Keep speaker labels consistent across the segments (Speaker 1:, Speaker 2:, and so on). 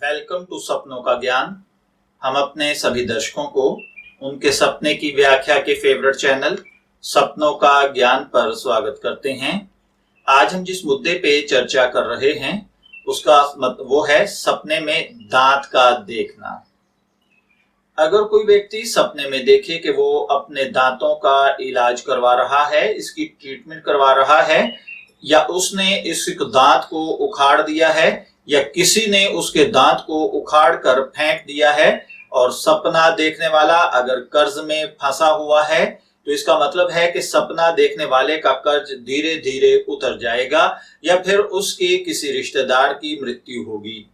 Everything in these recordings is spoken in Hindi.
Speaker 1: वेलकम टू सपनों का ज्ञान। हम अपने सभी दर्शकों को उनके सपने की व्याख्या के फेवरेट चैनल सपनों का ज्ञान पर स्वागत करते हैं। आज हम जिस मुद्दे पे चर्चा कर रहे हैं उसका वो है सपने में दांत का देखना। अगर कोई व्यक्ति सपने में देखे कि वो अपने दांतों का इलाज करवा रहा है, इसकी ट्रीटमेंट करवा रहा है, या उसने इस दांत को उखाड़ दिया है, या किसी ने उसके दांत को उखाड़ कर फेंक दिया है, और सपना देखने वाला अगर कर्ज में फंसा हुआ है तो इसका मतलब है कि सपना देखने वाले का कर्ज धीरे धीरे उतर जाएगा या फिर उसके किसी रिश्तेदार की मृत्यु होगी।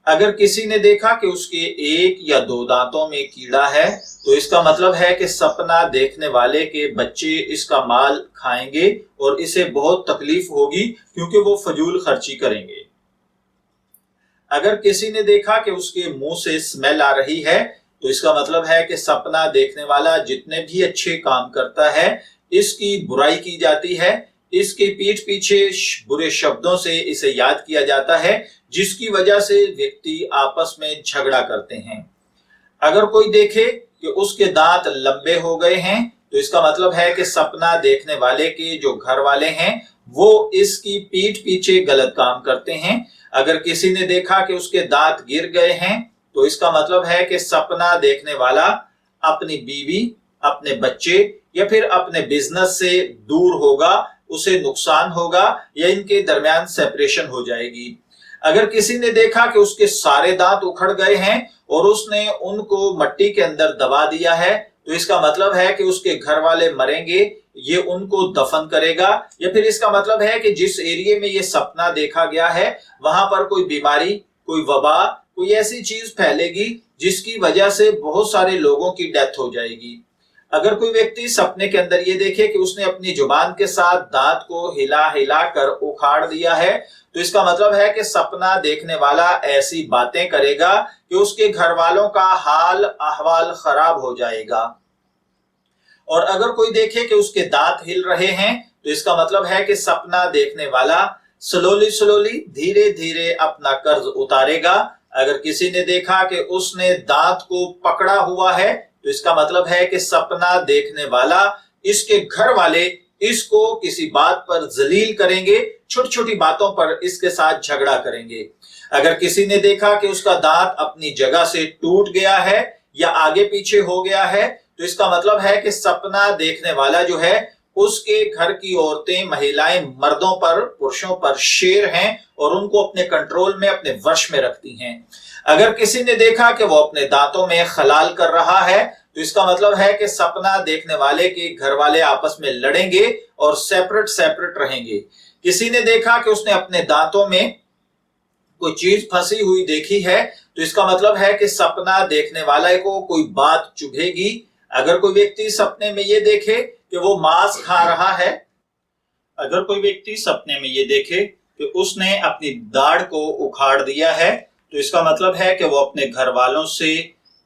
Speaker 1: अगर किसी ने देखा कि उसके एक या दो दांतों में कीड़ा है तो इसका मतलब है कि सपना देखने वाले के बच्चे इसका माल खाएंगे और इसे बहुत तकलीफ होगी क्योंकि वो फजूल खर्ची करेंगे। अगर किसी ने देखा कि उसके मुंह से स्मेल आ रही है तो इसका मतलब है कि सपना देखने वाला जितने भी अच्छे काम करता है इसकी बुराई की जाती है, इसके पीठ पीछे बुरे शब्दों से इसे याद किया जाता है, जिसकी वजह से व्यक्ति आपस में झगड़ा करते हैं। अगर कोई देखे कि उसके दांत लंबे हो गए हैं तो इसका मतलब है कि सपना देखने वाले के जो घर वाले हैं वो इसकी पीठ पीछे गलत काम करते हैं। अगर किसी ने देखा कि उसके दांत गिर गए हैं तो इसका मतलब है कि सपना देखने वाला अपनी बीवी, अपने बच्चे या फिर अपने बिजनेस से दूर होगा, उसे नुकसान होगा या इनके दरमियान सेपरेशन हो जाएगी। अगर किसी ने देखा कि उसके सारे दांत उखड़ गए हैं और उसने उनको मट्टी के अंदर दबा दिया है तो इसका मतलब है कि उसके घर वाले मरेंगे, ये उनको दफन करेगा, या फिर इसका मतलब है कि जिस एरिया में ये सपना देखा गया है वहां पर कोई बीमारी, कोई वबा, कोई ऐसी चीज फैलेगी जिसकी वजह से बहुत सारे लोगों की डेथ हो जाएगी। अगर कोई व्यक्ति सपने के अंदर ये देखे कि उसने अपनी जुबान के साथ दांत को हिला हिला कर उखाड़ दिया है तो इसका मतलब है कि सपना देखने वाला ऐसी बातें करेगा कि उसके घर वालों का हाल अहवाल खराब हो जाएगा। और अगर कोई देखे कि उसके दांत हिल रहे हैं तो इसका मतलब है कि सपना देखने वाला स्लोली धीरे धीरे अपना कर्ज उतारेगा। अगर किसी ने देखा कि उसने दांत को पकड़ा हुआ है तो इसका मतलब है कि सपना देखने वाला, इसके घर वाले इसको किसी बात पर जलील करेंगे, छोटी छोटी बातों पर इसके साथ झगड़ा करेंगे। अगर किसी ने देखा कि उसका दांत अपनी जगह से टूट गया है या आगे पीछे हो गया है तो इसका मतलब है कि सपना देखने वाला जो है उसके घर की औरतें, महिलाएं मर्दों पर, पुरुषों पर शेर हैं और उनको अपने कंट्रोल में, अपने वश में रखती हैं। अगर किसी ने देखा कि वो अपने दांतों में खलाल कर रहा है तो इसका मतलब है कि सपना देखने वाले के घर वाले आपस में लड़ेंगे और सेपरेट सेपरेट रहेंगे। किसी ने देखा कि उसने अपने दांतों में कोई चीज फंसी हुई देखी है तो इसका मतलब है कि सपना देखने वाले को कोई बात चुभेगी। अगर कोई व्यक्ति सपने में ये देखे कि वो मांस खा रहा है, अगर कोई व्यक्ति सपने में ये देखे कि उसने अपनी दाढ़ को उखाड़ दिया है तो इसका मतलब है कि वो अपने घर वालों से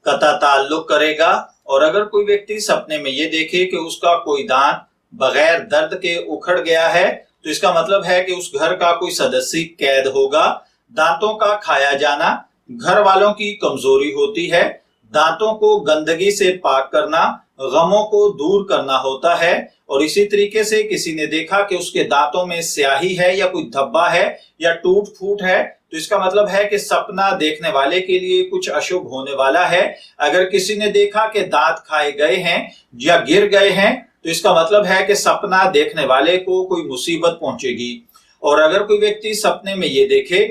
Speaker 1: कता ताल्लुक करेगा। और अगर कोई व्यक्ति सपने में ये देखे कि उसका कोई दांत बगैर दर्द के उखड़ गया है तो इसका मतलब है कि उस घर का कोई सदस्य कैद होगा। दांतों का खाया जाना घर वालों की कमजोरी होती है। दांतों को गंदगी से पाक करना गमों को दूर करना होता है। और इसी तरीके से किसी ने देखा कि उसके दांतों में स्याही है या कोई धब्बा है या टूट फूट है तो इसका मतलब है कि सपना देखने वाले के लिए कुछ अशुभ होने वाला है। अगर किसी ने देखा कि दांत खाए गए हैं या गिर गए हैं तो इसका मतलब है कि सपना देखने वाले को कोई मुसीबत पहुंचेगी। और अगर कोई व्यक्ति सपने में ये देखे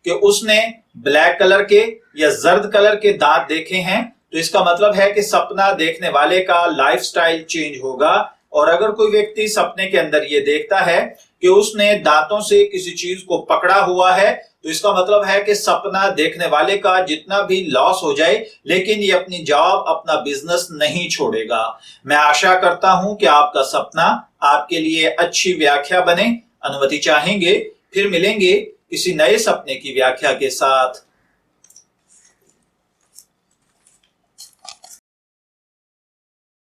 Speaker 1: कि उसने ब्लैक कलर के या जर्द कलर के दांत देखे हैं तो इसका मतलब है कि सपना देखने वाले का लाइफस्टाइल चेंज होगा। और अगर कोई व्यक्ति सपने के अंदर ये देखता है कि उसने दांतों से किसी चीज को पकड़ा हुआ है तो इसका मतलब है कि सपना देखने वाले का जितना भी लॉस हो जाए लेकिन ये अपनी जॉब, अपना बिजनेस नहीं छोड़ेगा। मैं आशा करता हूं कि आपका सपना आपके लिए अच्छी व्याख्या बने। अनुमति चाहेंगे फिर मिलेंगे किसी नए सपने की व्याख्या के साथ।